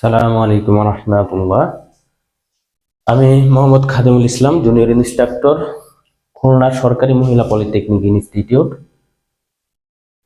সালামু আলাইকুম রহমতুল্লাহ। আমি মোহাম্মদ খাদিমুল ইসলাম, জুনিয়র ইন্সট্রাক্টর, খুলনা সরকারি মহিলা পলিটেকনিক ইনস্টিটিউট।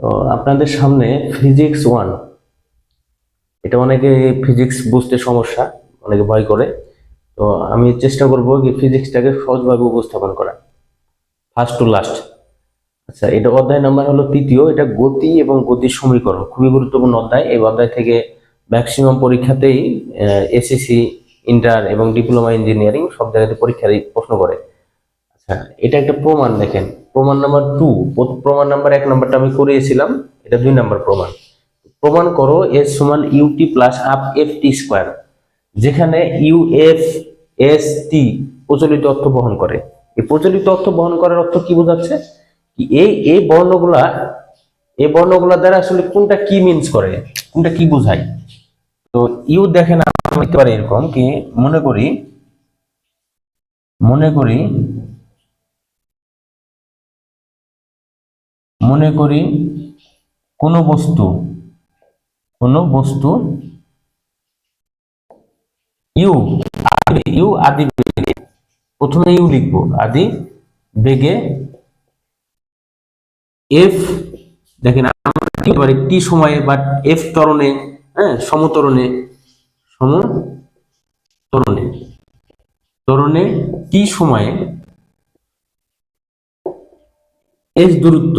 তো আপনাদের সামনে ফিজিক্স 1, এটা অনেকে ফিজিক্স বুঝতে সমস্যা, অনেকে ভয় করে। তো আমি চেষ্টা করব যে ফিজিক্সটাকে সহজভাবে উপস্থাপন করা, ফার্স্ট টু লাস্ট। আচ্ছা, এটা অধ্যায় নাম্বার হলো 3, এটা গতি এবং গতির সমীকরণ, খুবই গুরুত্বপূর্ণ অধ্যায়। এই অধ্যায় থেকে ম্যাক্সিমাম পরীক্ষাতেই এসএসসি, ইন্টার এবং ডিপ্লোমা ইঞ্জিনিয়ারিং সব জায়গাতে পরীক্ষার প্রশ্ন করে। আচ্ছা, এটা একটা প্রমাণ, দেখেন প্রমাণ নাম্বার 2। প্রমাণ নাম্বার 1 নাম্বারটা আমি করিয়েছিলাম, এটা 2 নাম্বার প্রমাণ। প্রমাণ করো এস সমান u t plus half f t square, যেখানে ইউ এফ এস টি প্রচলিত অর্থ বহন করে। এই প্রচলিত অর্থ বহন করার অর্থ কি বোঝাচ্ছে? এই এই বর্ণগুলা এই বর্ণগুলা দ্বারা আসলে কোনটা কি মিনস করে, কোনটা কি বোঝায়। তো ইউ দেখেন আমরা লিখতে পারি এরকম কি, মনে করি মনে করি মনে করি কোনো বস্তু ইউ ইউ আদি বেগে, প্রথমে ইউ লিখবো, আদি বেগে এফ, দেখেন আমরা কি পারি টি সময়ে বা এফ ত্বরণে, হ্যাঁ সমত্বরণে, সমত্বরণে ত্বরণে টি সময়ে এস দূরত্ব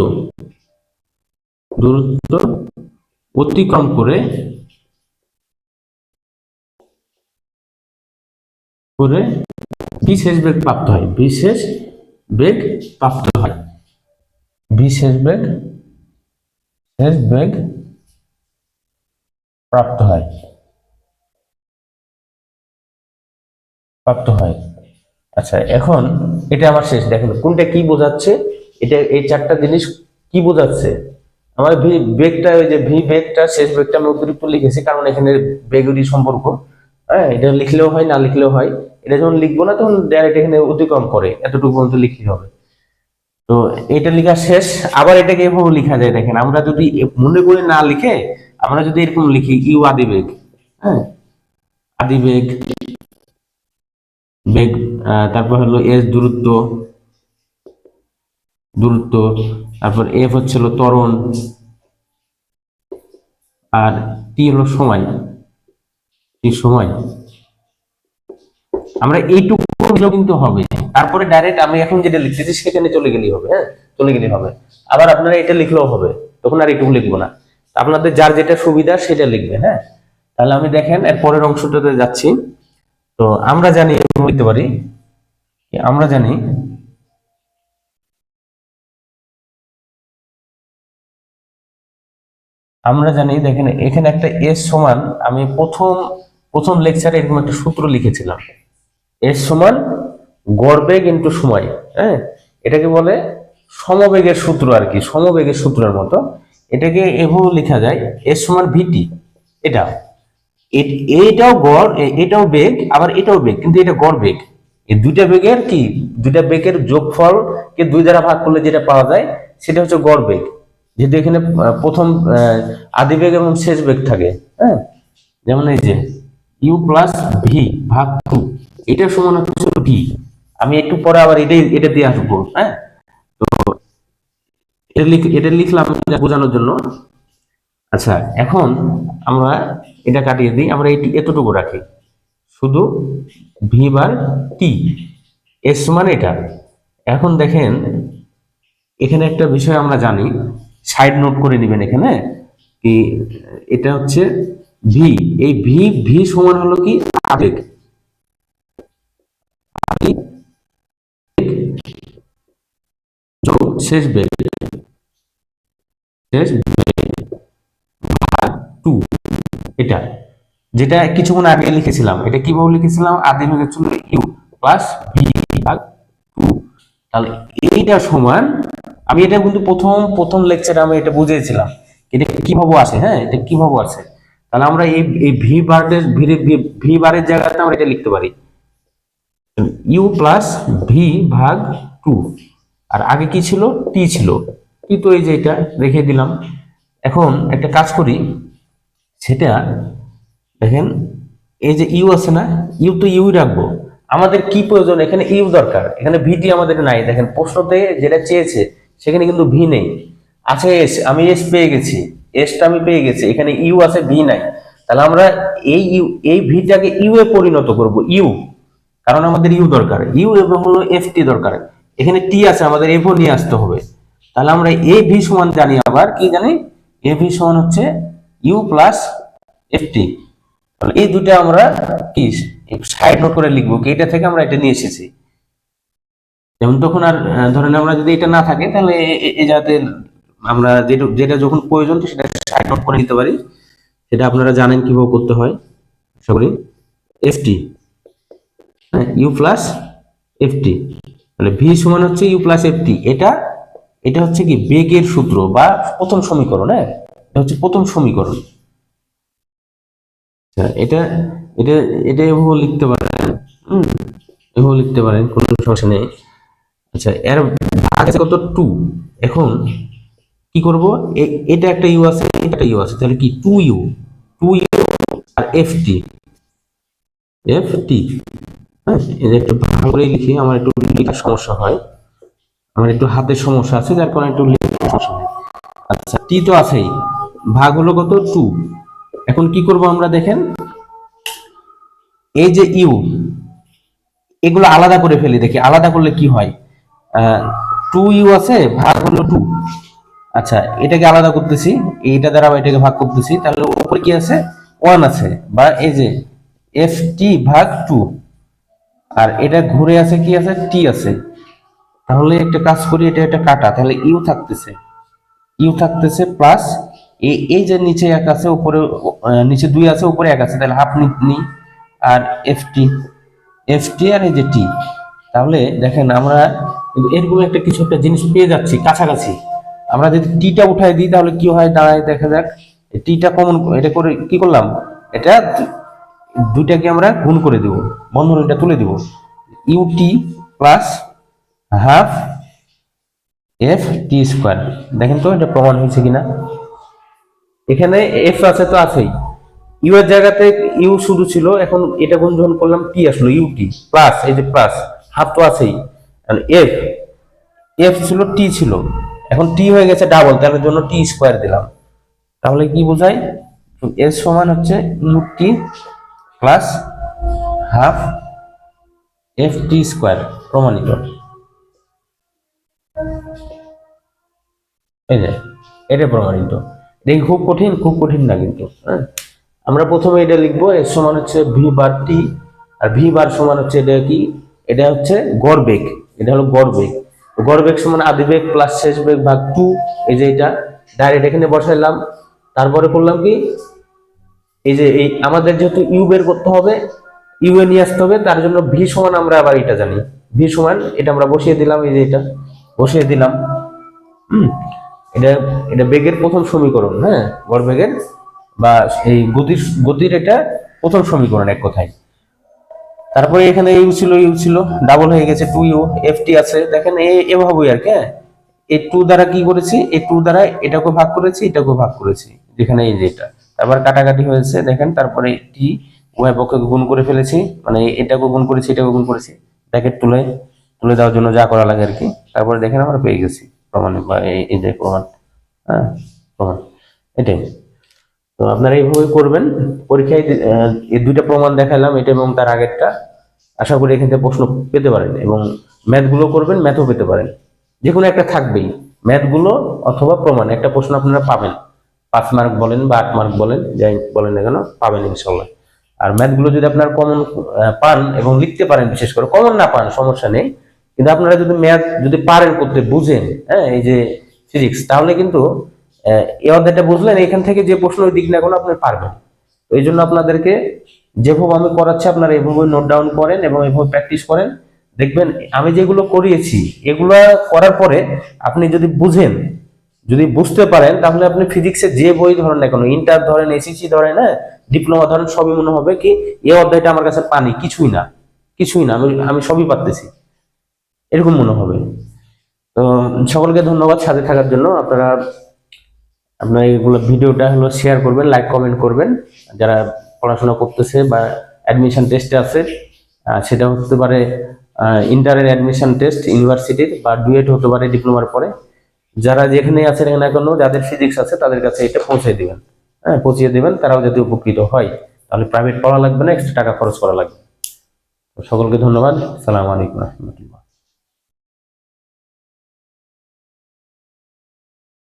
অতিক্রম করে করে বিশেষ বেগ প্রাপ্ত হয়, বেগ প্রাপ্ত হয় বিশেষ বেগ শেষ বেগ প্রাপ্ত হয় প্রাপ্ত হয় আচ্ছা, এখন এটা আমার শেষ, দেখেন কোনটা কি বোঝাচ্ছে। এটা এই 4টা জিনিস কি বোঝাচ্ছে। আমার ভি বেগটা, ওই যে ভি বেগটা, শেষ বেগটা আমি অতিরিক্ত লিখেছি কারণ এখানে বেগেরই সম্পর্ক। হ্যাঁ, এটা লিখলেও হয়, না লিখলেও হয়। এটা যখন লিখবো না তখন ডাইরেক্ট এখানে অতিক্রম করে এতটুকু পর্যন্ত লিখলেই হবে। তো এটা লেখা শেষ। আবার এটাকে এভাবে লেখা যায়, দেখেন আমরা যদি মনে করে না লিখে আমরা যদি এরকম লিখি ইউ আদিবেগ, হ্যাঁ আদিবেগ বেগ, তারপর হলো এস দূরত্ব, তারপর এফ হচ্ছে হলো ত্বরণ, আর টি হলো সময়, আমরা এইটুকু কিন্তু হবে। তারপরে ডাইরেক্ট আমি এখন যেটা লিখতেছি সেখানে চলে গেলেই হবে, হ্যাঁ চলে গেলেই হবে। আবার আপনারা এটা লিখলেও হবে, তখন আর এইটুকু লিখবো না। আপনাদের যার যেটা সুবিধা সেটা লিখবেন, হ্যাঁ। তাহলে আমি দেখেন এর পরের অংশটাতে যাচ্ছি। তো আমরা জানি, লিখতে পারি আমরা জানি দেখেন এখানে একটা এস সমান, আমি প্রথম লেকচারে এরকম একটা সূত্র লিখেছিলাম, এস সমান গড় বেগ ইন্টু সময়। হ্যাঁ, এটাকে বলে সমবেগের সূত্র আর কি, সমবেগের সূত্রের মতো। এটাকে এভাবে লেখা যায়, এস সমান ভিটি। এটা এটাও গড়, এটাও বেগ, আবার এটাও বেগ, কিন্তু এটা গড় বেগ। এই দুইটা বেগের যোগফলকে 2 দ্বারা ভাগ করলে যেটা পাওয়া যায় সেটা হচ্ছে গড় বেগ। যেহেতু এখানে প্রথম আদি বেগ এবং শেষ বেগ থাকে, হ্যাঁ, যেমন এই যে ইউ প্লাস ভি ভাগ 2, এটা সমান হচ্ছে ভি। আমি একটু পরে আবার এটা দিয়ে আসবো, হ্যাঁ। তো এটা লিখলাম বোঝানোর জন্য। আচ্ছা, এখন আমরা এটা কাটিয়ে দিই, আমরা এতটুকু রাখি, শুধু ভি বার টি, এস সমান এটা। এখন দেখেন এখানে একটা বিষয় আমরা জানি, সাইড নোট করে নেবেন এখানে কি, এটা হচ্ছে ভি, এই ভি ভি সমান হলো কি আবেগ, যোগ শেষ বেগ, শেষ টু, এটা যেটা কিছুক্ষণ আগে লিখেছিলাম, এটা কিভাবে লিখেছিলাম, আদি ভাগের ছিল ইউ প্লাস ভি ভাগ টু। তাহলে এইটা সমান, আমি এটা কিন্তু প্রথম লেকচারে আমি এটা বুঝিয়েছিলাম এটা কিভাবে আসে, হ্যাঁ এটা কিভাবে আসে। তাহলে আমরা এই ভি বারের জায়গাতে আমরা এটা লিখতে পারি ইউ প্লাস ভি ভাগ টু, আর আগে কি ছিল টি ছিল, টি তো এই যে এটা রেখে দিলাম। এখন একটা কাজ করি, সেটা দেখেন এই যে ইউ আছে না, ইউ তো ইউ রাখবো। আমাদের কি প্রয়োজন, এখানে ইউ দরকার, এখানে ভিটি আমাদের নাই। দেখেন প্রশ্নতে যেটা চেয়েছে সেখানে কিন্তু ভি নেই, আছে এস। আমি এস পেয়ে গেছি, এসটা আমি পেয়ে গেছি, এখানে ইউ আছে, ভি নাই। তাহলে আমরা এই ভিটাকে ইউ এ পরিণত করব, ইউ, কারণ আমাদের ইউ দরকার, ইউ এবং হলো এফ টি দরকার। এখানে টি আছে, আমাদের এফও নিয়ে আসতে হবে। তাহলে আমরা এ ভি সমান জানি, আবার কি জানি, এ ভি সমান হচ্ছে ইউ প্লাস এফ টি। এই দুটো আমরা কি সাইড নোট করে লিখবো, কি এটা থেকে আমরা এটা নিয়ে এসেছি। যেমন তখন আর ধরেন আমরা যদি এটা না থাকে তাহলে এই যাতে আমরা যেটা যেটা যখন প্রয়োজন সেটা সাইড নোট করে নিতে পারি। সেটা আপনারা জানেন কিভাবে করতে হয়, আশা করি। এফ টি, হ্যাঁ, ইউ প্লাস এফ টি, তাহলে ভি সমান হচ্ছে ইউ প্লাস এফ টি। এটা এটা হচ্ছে কি বেগের সূত্র বা প্রথম সমীকরণ। হ্যাঁ, এটা হচ্ছে প্রথম সমীকরণ। আচ্ছা, এটা এটা এটা এভাবে লিখতে পারেন, এভাবে লিখতে পারেন, কোনো সমস্যা নেই। আচ্ছা, এর ভাগ আছে কত, 2। এখন কি করব, এটা একটা ইউ আছে, এটা একটা ইউ আছে, তাহলে কি 2u, 2u আর ft, ft। হ্যাঁ, এটা একটু ভালো করে লিখি, আমার একটু লেখার সমস্যা হয়, আমার একটু হাতের সমস্যা আছে, যার কারণে একটু লেখার সমস্যা হয়। আচ্ছা, টি তো আছেই, ভাগ হলো কত, 2। এখন কি করব আমরা, দেখেন এই যে ইউ, এগুলো আলাদা করে ফেলি, দেখি আলাদা করলে কি হয়। 2u আছে, ভাগ হলো 2। আচ্ছা, এটাকে আলাদা করতেছি, এইটা দ্বারা এটাকে ভাগ করতেছি, তাহলে উপরে কি আছে, 1 আছে, বা এই যে এফ টি ভাগ 2, আর এটা ঘুরে আছে কি আছে, টি আছে। তাহলে একটা কাজ করি, এটা একটা কাটা, তাহলে ইউ থাকতেছে, ইউ থাকতেছে প্লাস এই যে নিচে 1 আছে, উপরে নিচে 2 আছে, উপরে 1 আছে, তাহলে হাফ নি, আর এফ টি, এফ টি আর এই যে টি। তাহলে দেখেন আমরা এরকম একটা কিছু একটা জিনিস পেয়ে যাচ্ছি কাছাকাছি। আমরা যদি টিটা উঠাই দিই তাহলে কি হয় দাঁড়ায়, দেখা যাক। টিটা কমন, এটা করে কি করলাম, এটা দুইটাকে আমরা গুণ করে দিব, বন্ধনীটা তুলে দিব, u t plus half f t square. দেখেন তো এটা প্রমাণ হয়েছে কিনা। এখানে এফ আছে তো আছেই, ইউ এর জায়গাতে ইউ শুধু ছিল, এখন এটা গুণ যখন করলাম টি আসলো, ইউটি প্লাস এই যে প্লাস হাফ তো আছেই, এফ, এফ ছিল টি ছিল, এখন টি হয়ে গেছে ডাবল, তার জন্য টি স্কোয়ার দিলাম। তাহলে কি বোঝায়, এর সমান হচ্ছে U T plus half f t square, প্রমাণিত। এই যে এটা প্রমাণিত। এটা খুব কঠিন, খুব কঠিন না কিন্তু। হ্যাঁ, আমরা প্রথমে এটা লিখবো, এর সমান হচ্ছে ভি বার টি, আর ভি বার সমান হচ্ছে এটা কি, এটা হচ্ছে গড় বেগ, এটা হলো গড় বেগ। গড় বেগ সমান আদি বেগ প্লাস শেষ বেগ ভাগ 2। এই যে এটা ডাইরেক্ট এখানে বসাইলাম, তারপরে করলাম কি, এই যে এই আমাদের যেহেতু ইউ বের করতে হবে, ইউ এ নিয়ে আসতে হবে, তার জন্য ভি সমান আমরা আবার এটা জানি, ভি সমান এটা আমরা বসিয়ে দিলাম, এই যে এটা বসিয়ে দিলাম। এটা এটা বেগের প্রথম সমীকরণ, হ্যাঁ, গড় বেগের বা এই গতির গতির এটা প্রথম সমীকরণ এক কথায়। তারপরে এখানে ইউ ছিল, ইউ ছিল ডাবল হয়ে গেছে 2u, এফ টি আছে, দেখেন এভাবেই আর কি। হ্যাঁ, এই 2 দ্বারা কি করেছি, এই 2 দ্বারা এটাকে ভাগ করেছি, এটাকে ভাগ করেছি, যেখানে এই যে এটা, তারপর কাটাকাটি হয়েছে দেখেন, তারপরে টি উভয় পক্ষে গুণ করে ফেলেছি, মানে এটাকে গুণ করেছি, এটাকে গুণ করেছি, ব্র্যাকেট তুলে তুলে দেওয়ার জন্য যা করা লাগে আর কি। তারপরে দেখেন আমরা পেয়ে গেছি প্রমাণ, বা এই যে প্রমাণ। হ্যাঁ, প্রমাণ এটাই। তো আপনারা এইভাবে করবেন পরীক্ষায়। এই দুইটা প্রমাণ দেখালাম, এটা এবং তার আগেরটা। আশা করি এখান থেকে প্রশ্ন পেতে পারেন, এবং ম্যাথগুলো করবেন, ম্যাথও পেতে পারেন, যে কোনো একটা থাকবেই, ম্যাথগুলো অথবা প্রমাণ, একটা প্রশ্ন আপনারা পাবেন। 5 মার্ক বলেন বা 8 মার্ক বলেন, যাই বলেন না কেন, পাবেন ইনশাল্লাহ। আর ম্যাথগুলো যদি আপনার কমন পান এবং লিখতে পারেন, বিশেষ করে কমন না পান সমস্যা নেই, কিন্তু আপনারা যদি ম্যাথ যদি পারেন করতে, বুঝেন, হ্যাঁ, এই যে ফিজিক্স, তাহলে কিন্তু এই অধ্যায়টা বুঝলেন, এখান থেকে যে প্রশ্ন দিক না কোনো আপনি পারবেন। তো এই জন্য আপনাদেরকে যেভাবে আমি করাচ্ছি আপনারা এভাবে নোট ডাউন করেন এবং এভাবে প্র্যাকটিস করেন। দেখবেন আমি যেগুলো করিয়েছি এগুলো করার পরে আপনি যদি বুঝেন, যদি বুঝতে পারেন, তাহলে আপনি ফিজিক্সে যে বই ধরেন না কেন, ইন্টার ধরেন, এসিসি ধরেন, হ্যাঁ, ডিপ্লোমা ধরেন, সবই মনে হবে কি এই অধ্যায়টা আমার কাছে পানি, কিছুই না, কিছুই না, আমি সবই পারতেছি, এরকম মনে হবে। তো সকলকে ধন্যবাদ সাথে থাকার জন্য। আপনারা আপনার এগুলো ভিডিওটা হলো শেয়ার করবেন, লাইক কমেন্ট করবেন, যারা পড়াশোনা করতেছে বা অ্যাডমিশন টেস্টে আছে, সেটা হতে পারে ইন্টারের অ্যাডমিশন টেস্ট ইউনিভার্সিটির, বা ডুয়েট হতে পারে ডিপ্লোমার পরে, যারা যেখানে আছেন না কেন যাদের ফিজিক্স আছে তাদের কাছে এটা পৌঁছে দিবেন। হ্যাঁ, পৌঁছিয়ে দিবেন, তারাও যদি উপকৃত হয়, তাহলে প্রাইভেট পড়া লাগবে না, এক্সট্রা টাকা খরচ করা লাগবে। সকলকে ধন্যবাদ। আসসালামু আলাইকুম রহমতুল্লাহ।